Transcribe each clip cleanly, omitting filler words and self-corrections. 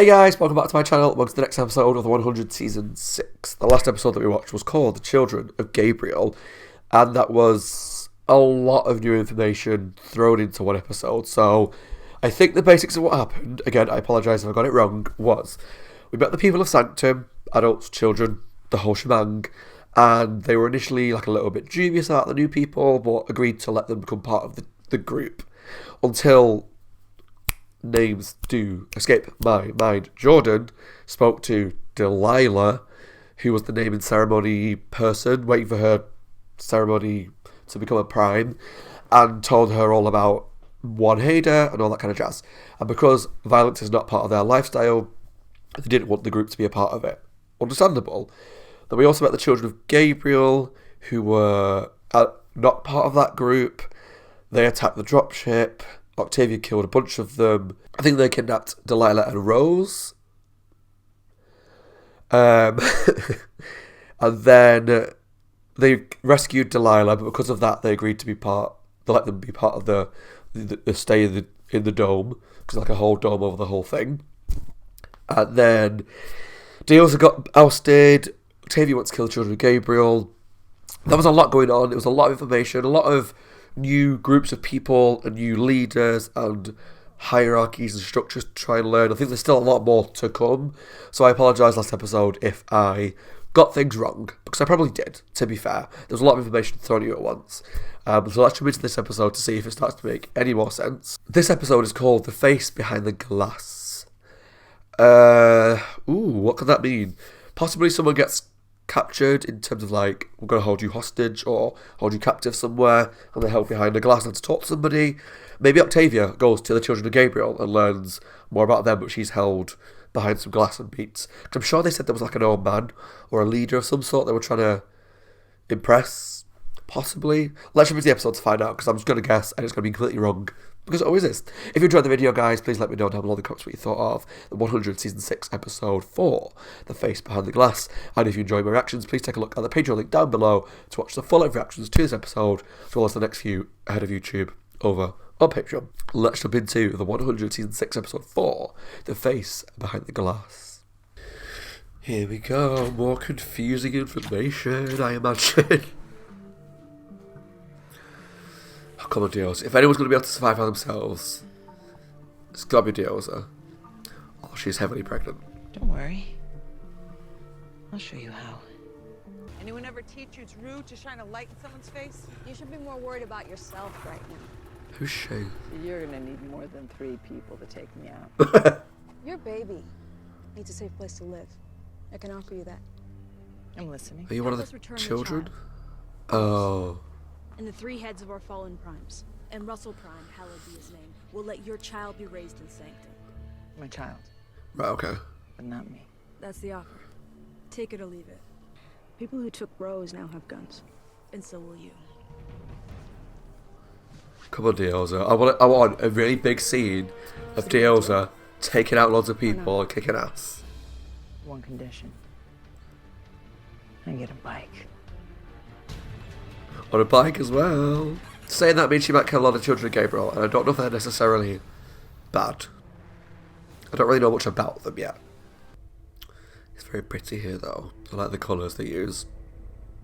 Hey guys, welcome back to my channel. Welcome to the next episode of the 100 Season 6. The last episode that we watched was called The Children of Gabriel, and that was a lot of new information thrown into one episode. So I think the basics of what happened, again, I apologise if I got it wrong, was we met the people of Sanctum, adults, children, the whole shebang, and they were initially like a little bit dubious about the new people, but agreed to let them become part of the group until names do escape my mind. Jordan spoke to Delilah, who was the name and ceremony person, waiting for her ceremony to become a prime, and told her all about Juan Hader and all that kind of jazz. And because violence is not part of their lifestyle, they didn't want the group to be a part of it. Understandable. Then we also met the children of Gabriel, who were not part of that group. They attacked the dropship. Octavia killed a bunch of them. I think they kidnapped Delilah and Rose. And then they rescued Delilah, but because of that, they agreed to let them be part of the stay in the dome, because like a whole dome over the whole thing. And then Deals got ousted. Octavia wants to kill the children of Gabriel. There was a lot going on. It was a lot of information, a lot of new groups of people and new leaders and hierarchies and structures to try and learn. I think there's still a lot more to come. So I apologise last episode if I got things wrong, because I probably did, to be fair. There was a lot of information thrown at you at once. So let's jump into this episode to see if it starts to make any more sense. This episode is called The Face Behind the Glass. What could that mean? Possibly someone gets captured, in terms of like, we're going to hold you hostage or hold you captive somewhere, and they're held behind a glass and to talk to somebody. Maybe Octavia goes to the children of Gabriel and learns more about them, but she's held behind some glass and beats. Because I'm sure they said there was like an old man or a leader of some sort they were trying to impress, possibly. Let's jump into the episode to find out, because I'm just going to guess and it's going to be completely wrong, because it always is. If you enjoyed the video, guys, please let me know down below in the comments what you thought of the 100 Season 6 Episode 4, The Face Behind the Glass. And if you enjoyed my reactions, please take a look at the Patreon link down below to watch the full-length reactions to this episode, as well as the next few ahead of YouTube over on Patreon. Let's jump into the 100 Season 6 Episode 4, The Face Behind the Glass. Here we go, more confusing information, I imagine. Oh, come on, Diosa. If anyone's going to be able to survive by themselves, it's got to be Diosa. Oh, she's heavily pregnant. Don't worry. I'll show you how. Anyone ever teach you it's rude to shine a light in someone's face? You should be more worried about yourself right now. Who's she? You're gonna need more than 3 people to take me out. Your baby needs a safe place to live. I can offer you that. I'm listening. Are you one of Help us the return the children? child. Oh. And the 3 heads of our fallen primes. And Russell Prime, hallowed be his name, will let your child be raised in sanctum. My child, Right, okay. but not me. That's the offer. Take it or leave it. People who took Rose now have guns. And so will you. Come on, Diosa. I want a really big scene of Diosa taking out loads of people and kicking ass. One condition. I get a bike. On a bike as well. Saying that means she might kill a lot of children of Gabriel, and I don't know if they're necessarily bad. I don't really know much about them yet. It's very pretty here, though. I like the colours they use.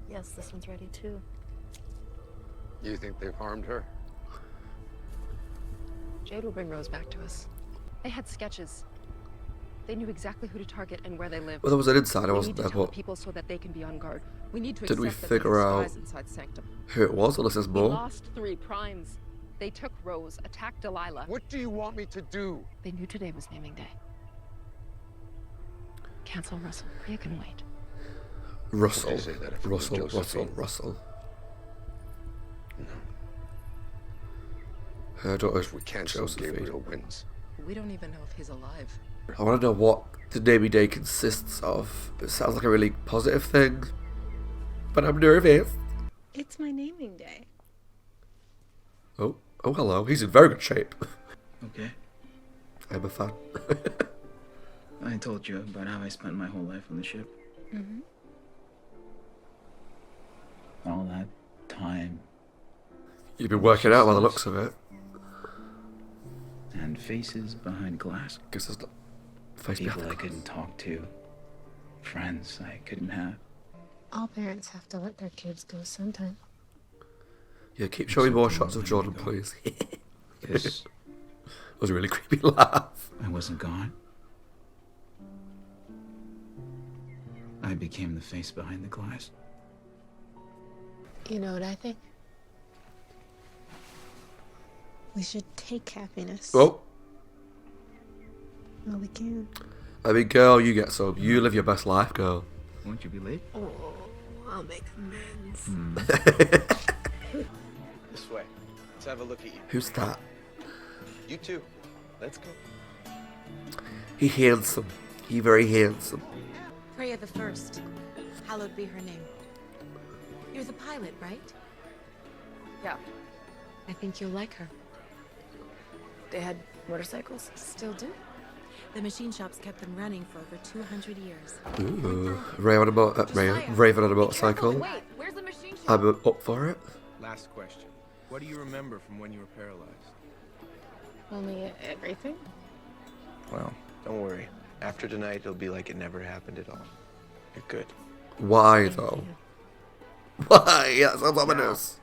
Yes, this one's ready too. You think they've harmed her? Jade will bring Rose back to us. They had sketches. They knew exactly who to target and where they lived. Well, there was an insider, We wasn't need there? to tell But people so that they can be on guard. We need to did we accept that figure there are out spies inside Sanctum. who it was, unless there's We more? lost 3 primes. They took Rose, attacked Delilah. What do you want me to do? They knew today was naming day. Cancel Russell. You can wait. Russell. Would you say that if it was Josephine? Russell. No. Her daughter is We cancel Josephine. Gabriel wins. We don't even know if he's alive. I want to know what the naming day consists of. It sounds like a really positive thing, but I'm nervous. It's my naming day. Oh, hello. He's in very good shape. Okay. I'm a fan. I told you about how I spent my whole life on the ship. Mm-hmm. All that time You've been working out by the looks of it. and faces behind glass. Guess there's not face People behind I the couldn't glass. talk to. Friends I couldn't have. All parents have to let their kids go sometime. Yeah, keep showing more Something shots of letting Jordan, me go. please. Because That was a really creepy laugh. I wasn't gone. I became the face behind the glass. You know what I think? We should take happiness. Oh, Well, we can. I mean, girl, you get some. You live your best life, girl. Won't you be late? Oh, I'll make amends. This way. Let's have a look at you. Who's that? You too. Let's go. He handsome. He very handsome. Freya the First. Hallowed be her name. You're the pilot, right? Yeah. I think you'll like her. They had motorcycles. Still do. The machine shops kept them running for over 200 years. Ooh, Raven on a motorcycle. Wait, where's the machine shop? I'm up for it. Last question. What do you remember from when you were paralyzed? Only everything? Well, don't worry. After tonight, it'll be like it never happened at all. You're good. Why though? Why? Yeah, that sounds ominous.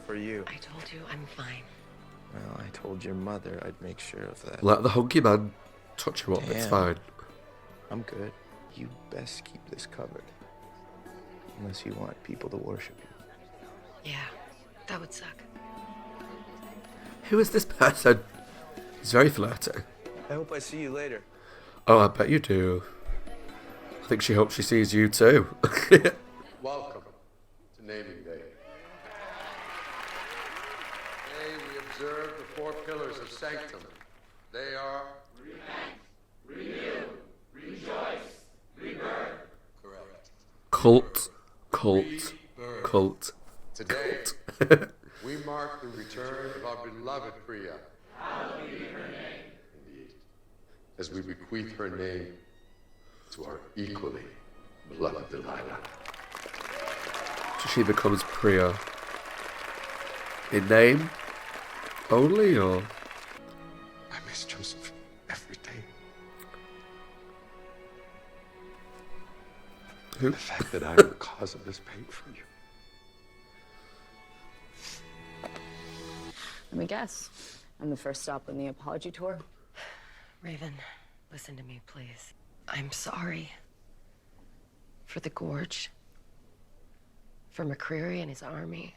For you. I told you I'm fine. Well, I told your mother I'd make sure of that. Let the hunky man touch you up. It's Damn. fine. I'm good. You best keep this covered. Unless you want people to worship you. Yeah, that would suck. Who is this person? He's very flirty. I hope I see you later. Oh, I bet you do. I think she hopes she sees you too. Welcome to naming day. Today we observe the 4 pillars of sanctum. They are correct. Cult. Today we mark the return of our beloved Priya. Hallowed be her name. Indeed. As we bequeath her name to our equally beloved Delilah. So she becomes Priya. In name only, or I miss Joseph every day. who? The fact that I am the cause of this pain for you. Let me guess. I'm the first stop on the apology tour. Raven, listen to me, please. I'm sorry. For the Gorge. For McCreary and his army.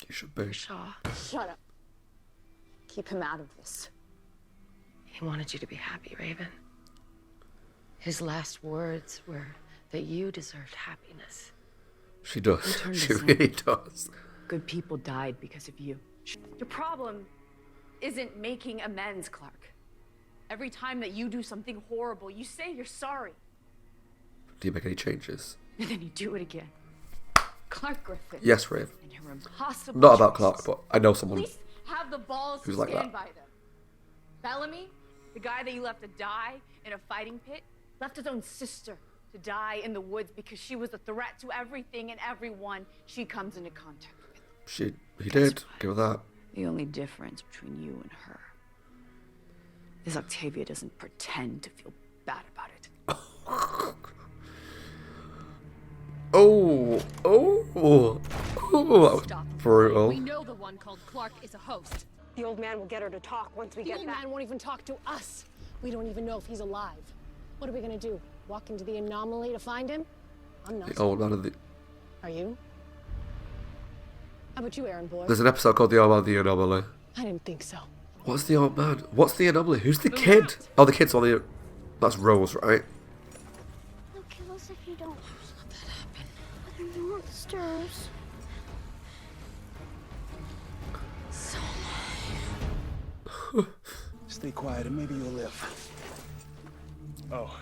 You should be. Shaw. Shut up. Keep him out of this. He wanted you to be happy, Raven. His last words were that you deserved happiness. She does. turned She this in. really does. Good people died because of you. Your problem isn't making amends, Clark. Every time that you do something horrible, you say you're sorry, Do you make any changes? and then you do it again. Clark Griffin. Yes, Raven. And your impossible Not about choices. Clark, but I know someone. At least have the balls who's to like stand that. by them. Bellamy, the guy that you left to die in a fighting pit, left his own sister to die in the woods because she was a threat to everything and everyone she comes into contact with. He did. Give her that. The only difference between you and her is Octavia doesn't pretend to feel bad about it. Oh, that was Stop. brutal. We know the one called Clark is a host. The old man will get her to talk once we The get old back. man won't even talk to us. We don't even know if he's alive. What are we gonna do? Walk into the anomaly to find him? I'm not. The old man of the. Are you? How about you, Aaron boy? There's an episode called The Old Man of the Anomaly. I didn't think so. What's the old man? What's the anomaly? Who's the kid? Oh, the kid's on the. That's Rose, right? They'll kill us if you don't. Let that happen. They're monsters. Stay quiet and maybe you'll live. Oh.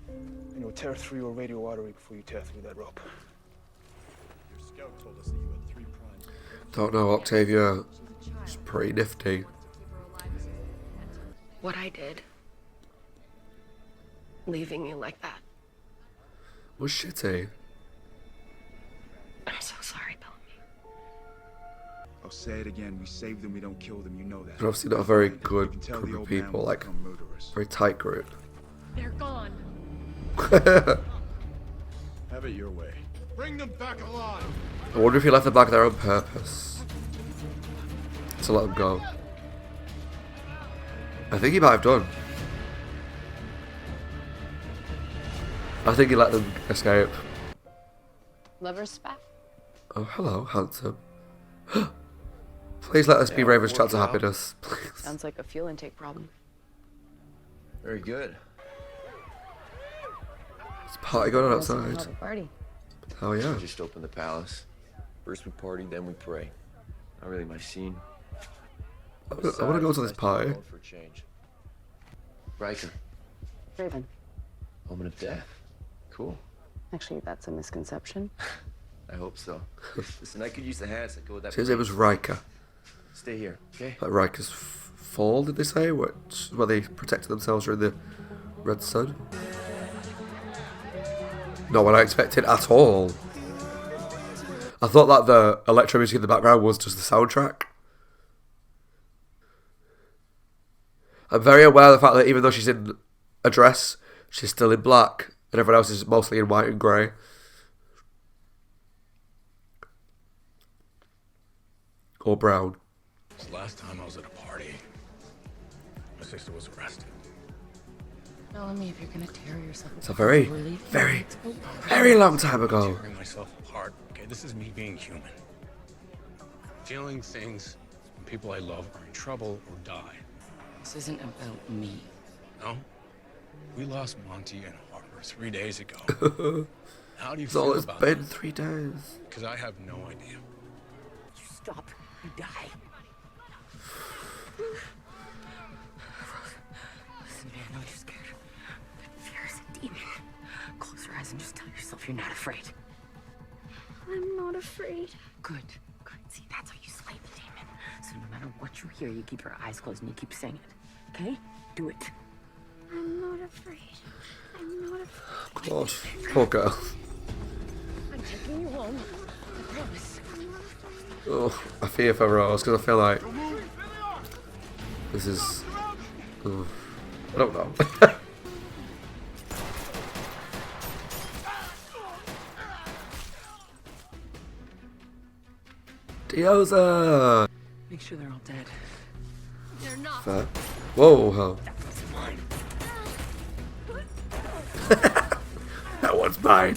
And you'll tear through your radio artery before you tear through that rope. Your scout told us that you had 3 primes. Don't know, Octavia. She's pretty nifty. What I did. Leaving you like that. Was shitty. I'm so sorry, Bellamy. I'll say it again. We save them, we don't kill them. You know that. They're obviously not a very You can good tell group the of old man people, will like, become murderous. very tight group. They're gone. Have it your way. Bring them back alive. I wonder if he left them back there on purpose to let them go. I think he might have done. I think he let them escape. Lover's spat. Oh, hello, handsome. Please let us be Raven's chance of happiness. Please. Sounds like a fuel intake problem. Very good. There's a party going on outside. Party. Oh yeah. We just opened the palace. First we party, then we pray. Not really my scene. I want to go to this party. For a change. Riker, Raven. moment of death. Cool. Actually, that's a misconception. I hope so. Listen, I could use the hats. I go with that. His name was Riker. Stay here, okay? Like Riker's fall, did they say? Which, where they protected themselves during the Red Sun? Not what I expected at all. I thought that the electro music in the background was just the soundtrack. I'm very aware of the fact that even though she's in a dress, she's still in black, and everyone else is mostly in white and grey. Or brown. The last time I was at a party, my sister was arrested. Tell me if you're gonna tear yourself apart. It's a very, very, very long time ago. Tearing myself apart. Okay, this is me being human. Feeling things when people I love are in trouble or die. This isn't about me. No? We lost Monty and Harper 3 days ago. How do you feel It's about been that? 3 days. Because I have no idea. You stop, you die. Listen, man, I know you're scared. But fear is a demon. Close your eyes and just tell yourself you're not afraid. I'm not afraid. Good, good. See, that's how you slay the demon. So no matter what you hear, you keep your eyes closed and you keep saying it. Okay? Do it. I'm not afraid. I'm not afraid. God, poor girl. I'm taking you home. I promise. Oh, I fear for Rose because I feel like this is. I don't know. Dioza! Make sure they're all dead. They're not. Fair. Whoa, hell. That one's mine.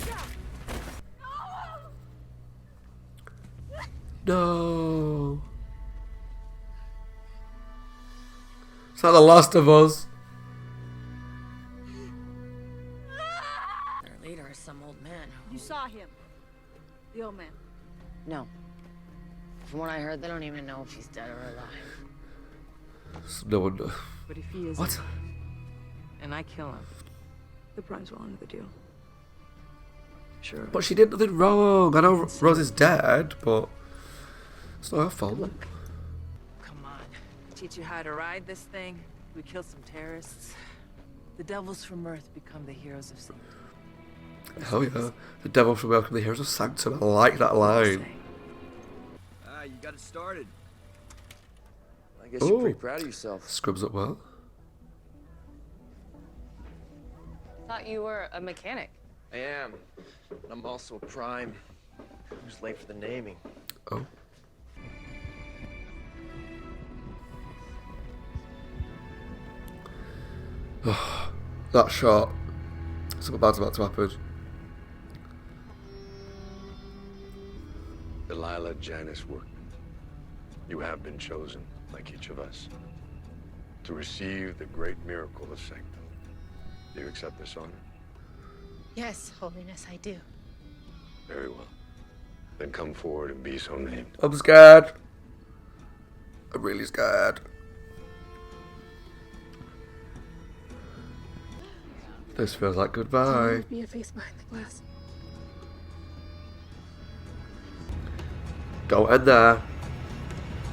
No. It's not The Last of Us. Their leader is some old man. You saw him. The old man. No. From what I heard, they don't even know if he's dead or alive. No one. But if he is, What? and I kill him, the prize will honor the deal. Sure. But she did nothing wrong. I know Rose is dead, but it's not her fault. Come on. Teach you how to ride this thing. We kill some terrorists. The devils from Earth become the heroes of Sanctum. Hell yeah. The devil shall welcome the heroes of Sanctum. I like that line. Ah, you got it started. I guess you're pretty proud of yourself. Scrubs up well. Thought you were a mechanic. I am. And I'm also a prime. Who's late for the naming? Oh. That shot. Something bad's about to happen. Delilah Janice Workman, you have been chosen, like each of us, to receive the great miracle of Sanctum. Do you accept this honor? Yes, Holiness, I do. Very well. Then come forward and be so named. I'm scared. I'm really scared. This feels like goodbye. Be a face behind the glass. Don't end there.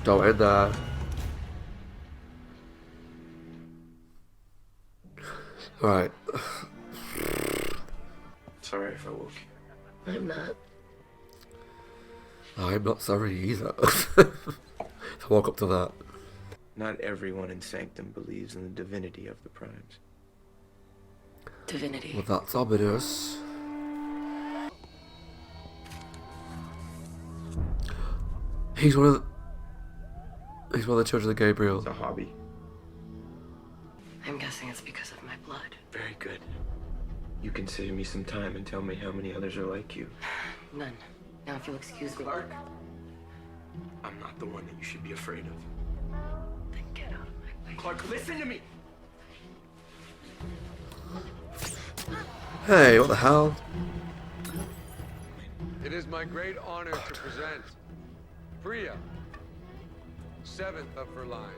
Don't end there. Alright. Sorry if I woke you. I'm not. I'm not sorry either. If I walk up to that. Not everyone in Sanctum believes in the divinity of the Primes. Divinity. Well, that's ominous. He's one of the children of Gabriel. It's a hobby. I'm guessing it's because of my blood. Very good. You can save me some time and tell me how many others are like you. None. Now, if you'll excuse me. Clark, I'm not the one that you should be afraid of. Then get out of my way. Clark, listen to me! Hey, what the hell? It is my great honor to present Priya, 7th of her line.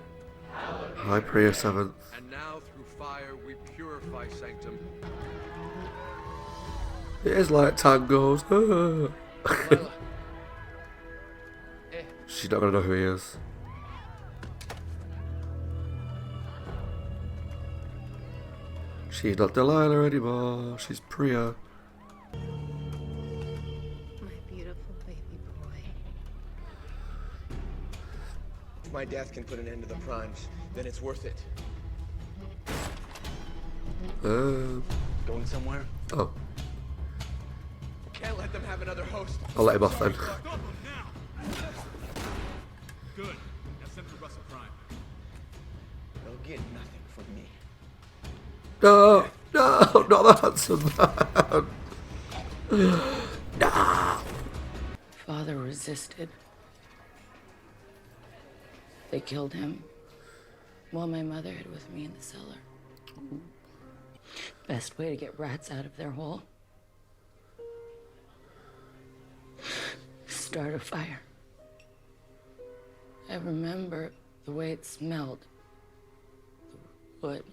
Hi, Priya 7th. And now through fire we purify Sanctum. It is like tangos. She's not gonna know who he is. She's not Delilah anymore. She's Priya. My beautiful baby boy. If my death can put an end to the Primes, then it's worth it. Going somewhere? Oh, Can't let them have another host. I'll let him off then. Good. Now send to Russell Prime. They'll get nothing from me. No, no, not the handsome man. No. Father resisted. They killed him while my mother hid with me in the cellar. Best way to get rats out of their hole. Start a fire. I remember the way it smelled. The wood.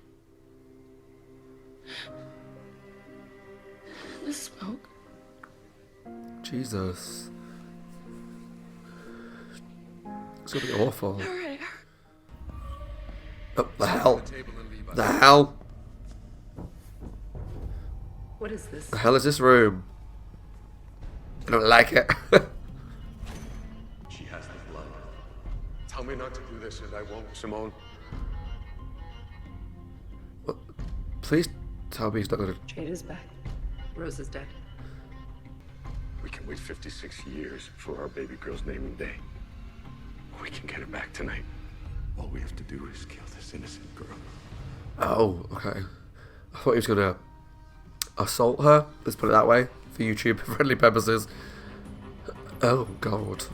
The smoke. Jesus. It's gonna be awful. Oh, the hell. The hell. What is this? The hell is this room? I don't like it. She has the blood. Tell me not to do this and I won't, Simone. Please tell me he's not gonna. Jade is back. Rose is dead. We can wait 56 years for our baby girl's naming day. We can get her back tonight. All we have to do is kill this innocent girl. Oh, okay. I thought he was gonna assault her. Let's put it that way for YouTube friendly purposes. Oh God.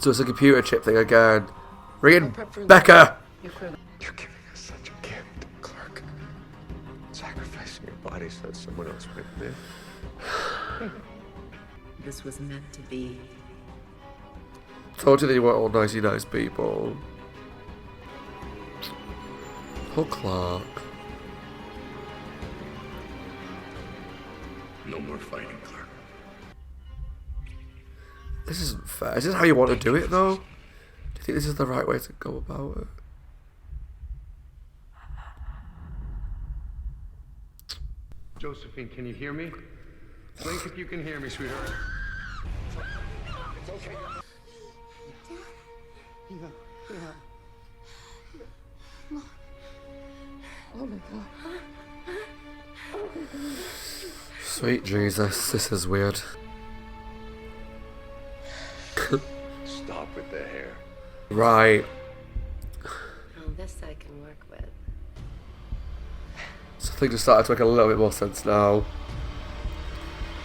So it's a computer chip thing again. Ring in Becca. You're giving us such a gift, Clark. Sacrificing your body so that someone else might live. This was meant to be. Told you they weren't all nicey nice people. Poor Clark. No more fighting, Clark. This isn't fair. Is this how you want to do it though? Do you think this is the right way to go about it? Josephine, can you hear me? Blink if you can hear me, sweetheart. It's okay. Oh my God. Sweet Jesus, this is weird. Stop with the hair. Right. Oh, this I can work with. So things are starting to make a little bit more sense now.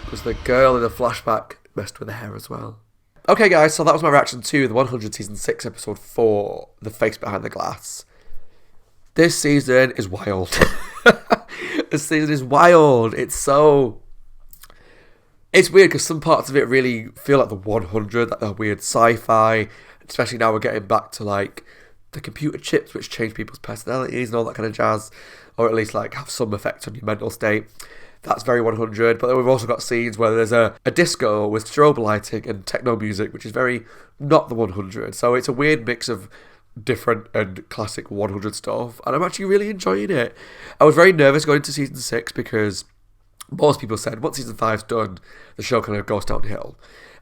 Because the girl in the flashback messed with the hair as well. Okay guys, so that was my reaction to the 100 Season 6 Episode 4, The Face Behind the Glass. This season is wild. This season is wild. It's weird because some parts of it really feel like the 100, like the weird sci-fi. Especially now we're getting back to like the computer chips which change people's personalities and all that kind of jazz. Or at least like have some effect on your mental state. That's very 100. But then we've also got scenes where there's a disco with strobe lighting and techno music, which is very not the 100. So it's a weird mix of different and classic 100 stuff. And I'm actually really enjoying it. I was very nervous going into Season 6 because most people said once season 5's done, the show kind of goes downhill.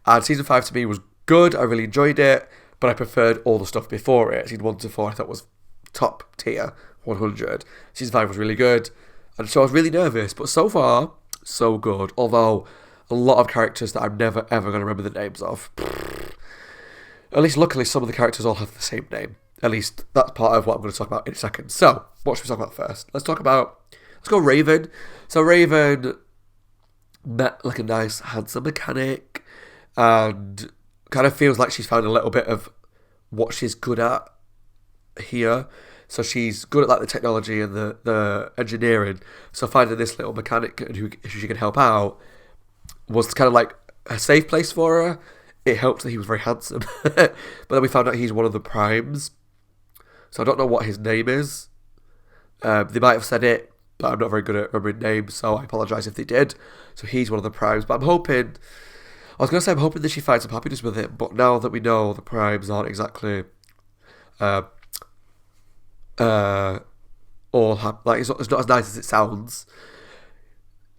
And season 5 to me was good. I really enjoyed it, but I preferred all the stuff before it. Season 1 to 4 I thought was top tier, 100. Season 5 was really good, and so I was really nervous. But so far, so good. Although a lot of characters that I'm never ever going to remember the names of. At least luckily some of the characters all have the same name. At least that's part of what I'm going to talk about in a second. So, what should we talk about first? Let's go Raven. So Raven met like a nice, handsome mechanic and kind of feels like she's found a little bit of what she's good at here. So she's good at like the technology and the engineering. So finding this little mechanic who she can help out was kind of like a safe place for her. It helped that he was very handsome. But then we found out he's one of the primes. So I don't know what his name is. They might have said it, but I'm not very good at remembering names, so I apologise if they did. So he's one of the primes. But I'm hoping that she finds some happiness with it. But now that we know the primes aren't exactly all like it's not as nice as it sounds.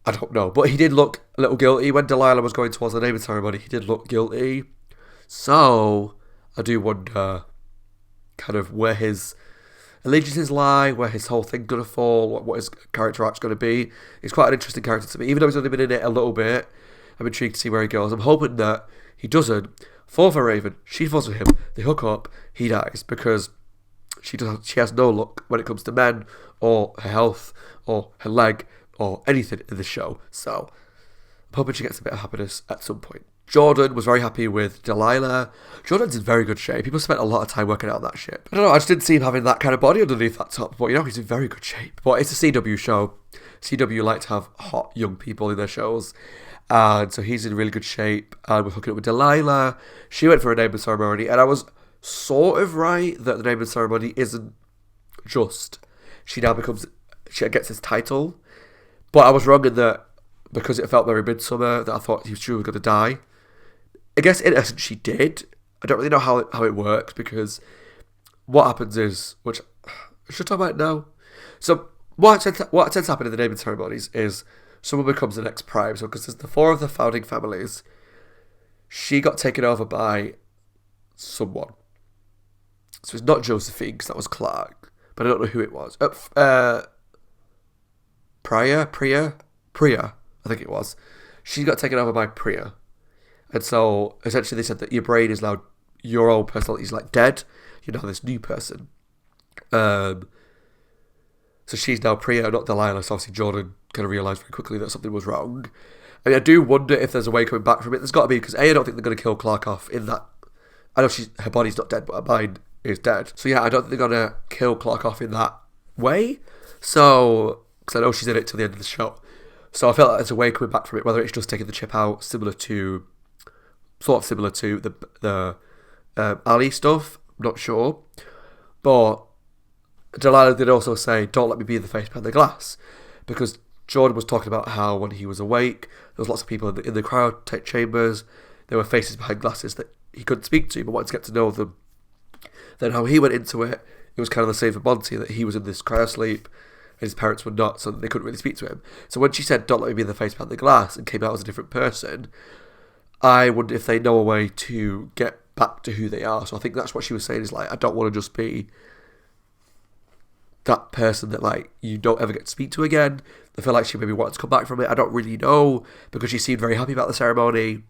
I don't know, but he did look a little guilty when Delilah was going towards the naming ceremony. He did look guilty, so I do wonder kind of where his allegiances lie, where his whole thing's gonna fall, what his character arc's gonna be. He's quite an interesting character to me, even though he's only been in it a little bit. I'm intrigued to see where he goes. I'm hoping that he doesn't fall for Raven. She falls for him. They hook up. He dies because she has no luck when it comes to men or her health or her leg or anything in the show. So I'm hoping she gets a bit of happiness at some point. Jordan was very happy with Delilah. Jordan's in very good shape. People spent a lot of time working out that ship. I don't know, I just didn't see him having that kind of body underneath that top. But, he's in very good shape. But it's a CW show. CW like to have hot young people in their shows. And so he's in really good shape. And we're hooking up with Delilah. She went for a naming ceremony. And I was sort of right that the naming ceremony isn't just. She gets his title. But I was wrong in that because it felt very Midsummer that I thought she was going to die. I guess in essence she did. I don't really know how it works because what happens is, which I should talk about it now. So what tends to happen in the naming ceremonies is someone becomes the next prime. So because there's the 4 of the founding families, she got taken over by someone. So it's not Josephine because that was Clark, but I don't know who it was. Priya, I think it was. She got taken over by Priya. And so, essentially, they said that your brain is now, your old personality is like dead. You're now this new person. So she's now Priya, not Delilah. So obviously Jordan kind of realised very quickly that something was wrong. I mean, I do wonder if there's a way coming back from it. There's got to be, because I don't think they're going to kill Clark off in that. I know her body's not dead, but her mind is dead. So yeah, I don't think they're going to kill Clark off in that way. So, because I know she's in it till the end of the show. So I felt like there's a way coming back from it, whether it's just taking the chip out, sort of similar to the Ali stuff. I'm not sure. But Delilah did also say, don't let me be the face behind the glass. Because Jordan was talking about how when he was awake, there was lots of people in the cryo chambers. There were faces behind glasses that he couldn't speak to, but wanted to get to know them. Then how he went into it, it was kind of the same for Monty, that he was in this cryo sleep. His parents were not, so they couldn't really speak to him. So when she said, don't let me be the face behind the glass, and came out as a different person, I wonder if they know a way to get back to who they are. So I think that's what she was saying, is like, I don't want to just be that person that like you don't ever get to speak to again. I feel like she maybe wanted to come back from it. I don't really know, because she seemed very happy about the ceremony.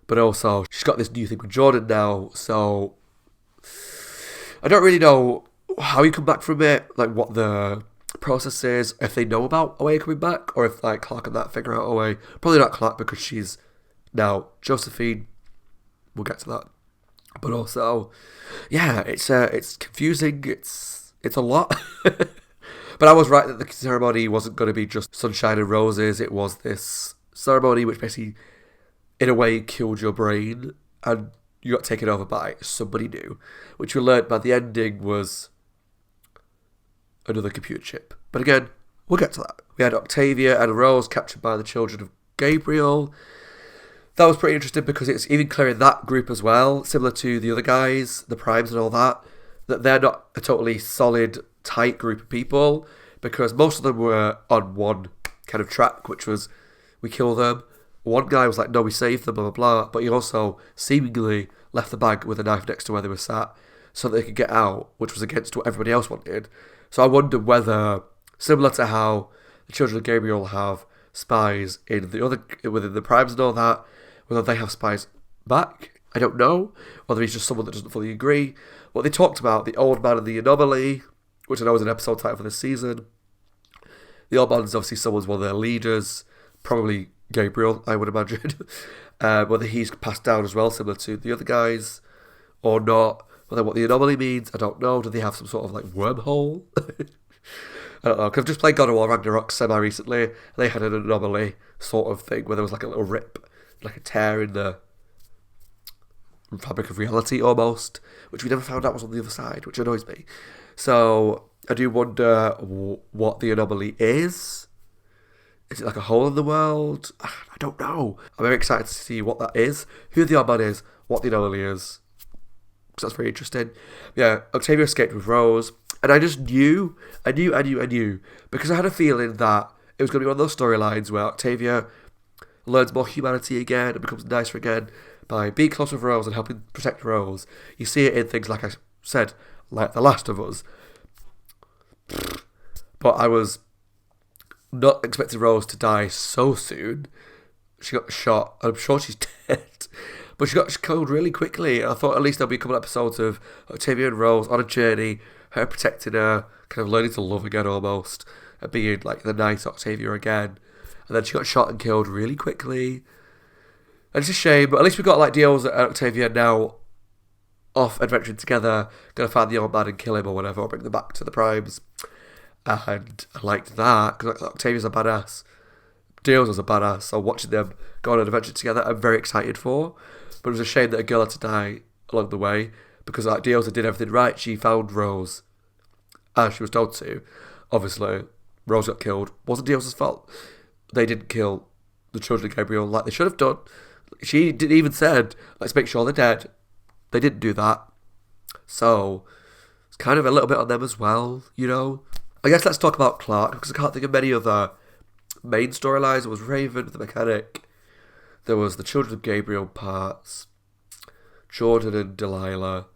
But also, she's got this new thing with Jordan now, so I don't really know how you come back from it, like what the process is, if they know about a way coming back, or if like Clark and that figure out a way. Probably not Clark, because she's now Josephine. We'll get to that. But also, yeah, it's confusing. It's a lot. But I was right that the ceremony wasn't going to be just sunshine and roses. It was this ceremony which basically, in a way, killed your brain, and you got taken over by somebody new, which we learned by the ending was another computer chip. But again, we'll get to that. We had Octavia and Rose captured by the children of Gabriel. That was pretty interesting, because it's even clear in that group as well, similar to the other guys, the primes and all that they're not a totally solid, tight group of people, because most of them were on one kind of track, which was we kill them. One guy was like, no, we saved them, blah, blah, blah. But he also seemingly left the bag with a knife next to where they were sat so that they could get out, which was against what everybody else wanted. So I wonder whether, similar to how the Children of Gabriel have spies in the other, within the primes and all that, whether they have spies back, I don't know. Whether he's just someone that doesn't fully agree. What they talked about, the old man and the anomaly, which I know is an episode title for this season. The old man is obviously someone's one of their leaders, probably Gabriel, I would imagine. Whether he's passed down as well, similar to the other guys, or not. Whether what the anomaly means, I don't know. Do they have some sort of like wormhole? I don't know, because I've just played God of War Ragnarok semi-recently, and they had an anomaly sort of thing, where there was like a little rip, like a tear in the fabric of reality almost, which we never found out was on the other side, which annoys me. So I do wonder what the anomaly is. Is it like a hole in the world? I don't know. I'm very excited to see what that is, who the odd man is, what the anomaly is, because that's very interesting. Yeah, Octavia escaped with Rose, and I just knew, because I had a feeling that it was going to be one of those storylines where Octavia learns more humanity again and becomes nicer again by being close with Rose and helping protect Rose. You see it in things like I said, like The Last of Us. But I was not expecting Rose to die so soon. She got shot, and I'm sure she's dead. But she got killed really quickly. I thought at least there'll be a couple episodes of Octavia and Rose on a journey, her protecting her, kind of learning to love again almost, and being like the nice Octavia again. And then she got shot and killed really quickly. And it's a shame, but at least we got like Dios and Octavia now off adventuring together, gonna find the old man and kill him or whatever, or bring them back to the primes. And I liked that, because Octavia's a badass. Dios was a badass, so watching them go on an adventure together, I'm very excited for. But it was a shame that a girl had to die along the way, because like Dios did everything right. She found Rose, as she was told to. Obviously, Rose got killed. Wasn't Dios' fault. They didn't kill the Children of Gabriel like they should have done. She didn't even said, let's make sure they're dead. They didn't do that. So, it's kind of a little bit on them as well, you know. I guess let's talk about Clark, because I can't think of many other main storylines. There was Raven, the mechanic. There was the Children of Gabriel parts. Jordan and Delilah.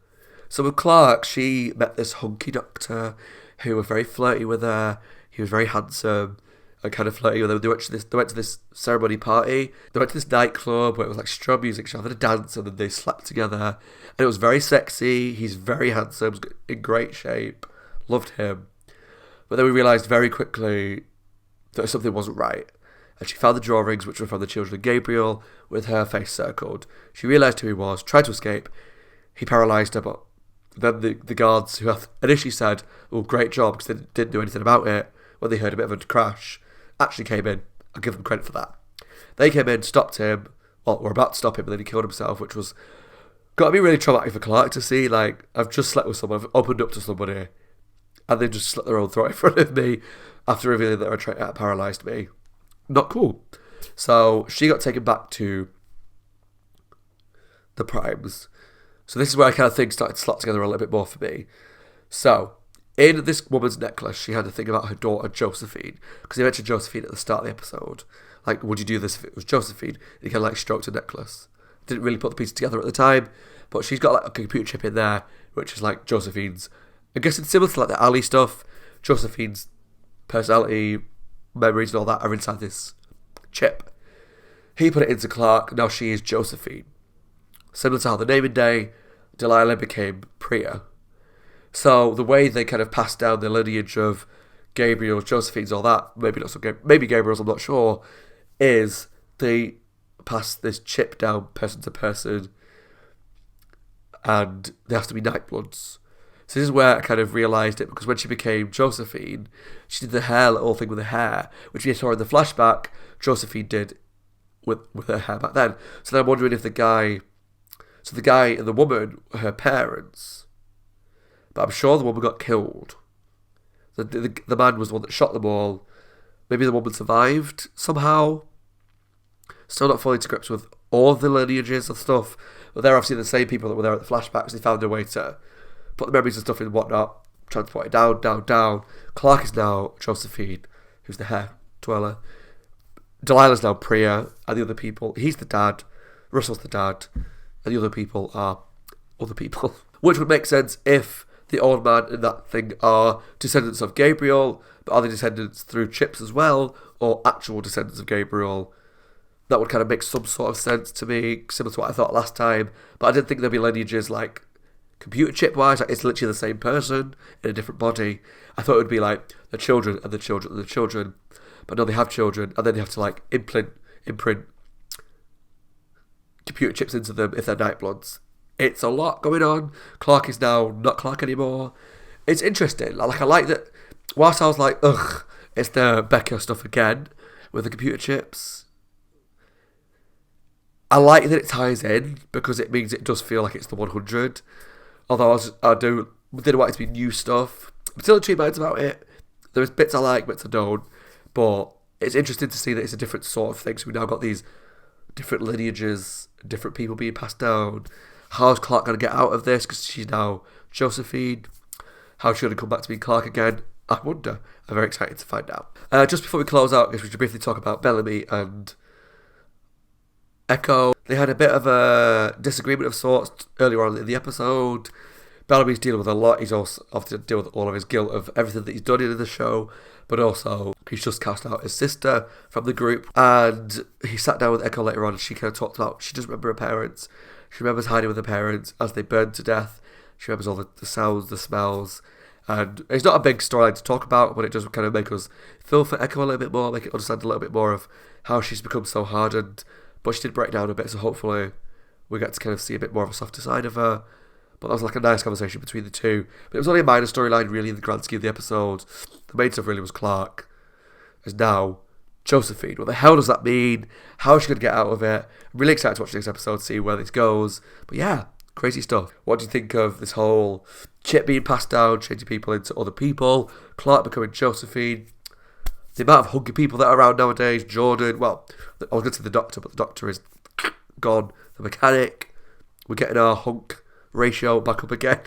So with Clark, she met this hunky doctor who was very flirty with her. He was very handsome and kind of flirty with her. They went to this ceremony party. They went to this nightclub where it was like strobe music. She had a dance and then they slept together. And it was very sexy. He's very handsome, in great shape. Loved him. But then we realised very quickly that something wasn't right. And she found the drawings, which were from the Children of Gabriel, with her face circled. She realised who he was, tried to escape. He paralysed her, but then the guards, who initially said, oh, great job, because they didn't do anything about it, when they heard a bit of a crash, actually came in. I'll give them credit for that. They came in, stopped him, well, were about to stop him, and then he killed himself, which was got to be really traumatic for Clark to see. Like, I've just slept with someone, I've opened up to somebody, and they just slit their own throat in front of me after revealing that they paralysed me. Not cool. So she got taken back to the primes. So this is where I kind of think started to slot together a little bit more for me. So in this woman's necklace, she had a thing about her daughter Josephine, because they mentioned Josephine at the start of the episode. Like, would you do this if it was Josephine? And he kind of like stroked her necklace. Didn't really put the pieces together at the time, but she's got like a computer chip in there, which is like Josephine's. I guess it's similar to like the Ali stuff. Josephine's personality, memories and all that are inside this chip. He put it into Clark. Now she is Josephine. Similar to how the naming day, Delilah became Priya. So the way they kind of passed down the lineage of Gabriel, Josephine's, all that, maybe not so maybe Gabriel's, I'm not sure, is they pass this chip down person to person, and there has to be Nightbloods. So this is where I kind of realised it, because when she became Josephine, she did the hair, little thing with the hair, which we saw in the flashback, Josephine did with her hair back then. So then I'm wondering if the guy and the woman were her parents, but I'm sure the woman got killed. The man was the one that shot them all. Maybe the woman survived somehow. Still not fully to grips with all the lineages and stuff, but they're obviously the same people that were there at the flashbacks. They found a way to put the memories and stuff in and whatnot, transport it down. Clark is now Josephine, who's the hair dweller. Delilah's now Priya, and the other people, he's the dad, Russell's the dad, and the other people are other people. Which would make sense if the old man and that thing are descendants of Gabriel, but are they descendants through chips as well, or actual descendants of Gabriel? That would kind of make some sort of sense to me, similar to what I thought last time, but I didn't think there'd be lineages like computer chip wise, like it's literally the same person in a different body. I thought it would be like the children and the children and the children, but no, they have children, and then they have to like imprint computer chips into them if they're Nightbloods. It's a lot going on. Clark is now not Clark anymore. It's interesting. Like, I like that. Whilst I was like, ugh, it's the Becca stuff again with the computer chips. I like that it ties in because it means it does feel like it's the 100. Although I didn't want it to be new stuff. I'm still in two minds about it. There's bits I like, bits I don't. But it's interesting to see that it's a different sort of thing. So we now got these different lineages, different people being passed down. How's Clark going to get out of this? Because she's now Josephine. How's she going to come back to being Clark again? I wonder. I'm very excited to find out. Just before we close out, I guess we should briefly talk about Bellamy and Echo. They had a bit of a disagreement of sorts earlier on in the episode. Bellamy's dealing with a lot. He's also often deal with all of his guilt of everything that he's done in the show, but also he's just cast out his sister from the group. And he sat down with Echo later on, and she kind of talked about she doesn't remember her parents. She remembers hiding with her parents as they burned to death. She remembers all the sounds, the smells, and it's not a big storyline to talk about, but it does kind of make us feel for Echo a little bit more, make it understand a little bit more of how she's become so hardened. But she did break down a bit, so hopefully we get to kind of see a bit more of a softer side of her. But that was like a nice conversation between the two. But it was only a minor storyline, really, in the grand scheme of the episode. The main stuff really was Clark. Is now Josephine. What the hell does that mean? How is she going to get out of it? I'm really excited to watch the next episode, see where this goes. But yeah, crazy stuff. What do you think of this whole chip being passed down, changing people into other people, Clark becoming Josephine? The amount of hunky people that are around nowadays, Jordan, well, I was going to say the Doctor, but the Doctor is gone. The mechanic, we're getting our hunk ratio back up again,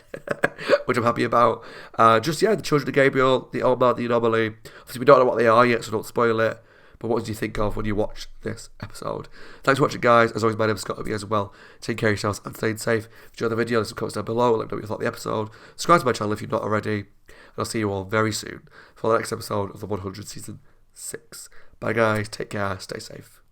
which I'm happy about. The children of Gabriel, the old man, the anomaly. Obviously, we don't know what they are yet, so don't spoil it. But what did you think of when you watched this episode? Thanks for watching, guys. As always, my name is Scott, as well. Take care of yourselves and stay safe. If you enjoyed the video, leave some comments down below. Let me know what you thought of the episode. Subscribe to my channel if you're not already. And I'll see you all very soon for the next episode of the 100 Season 6. Bye, guys. Take care. Stay safe.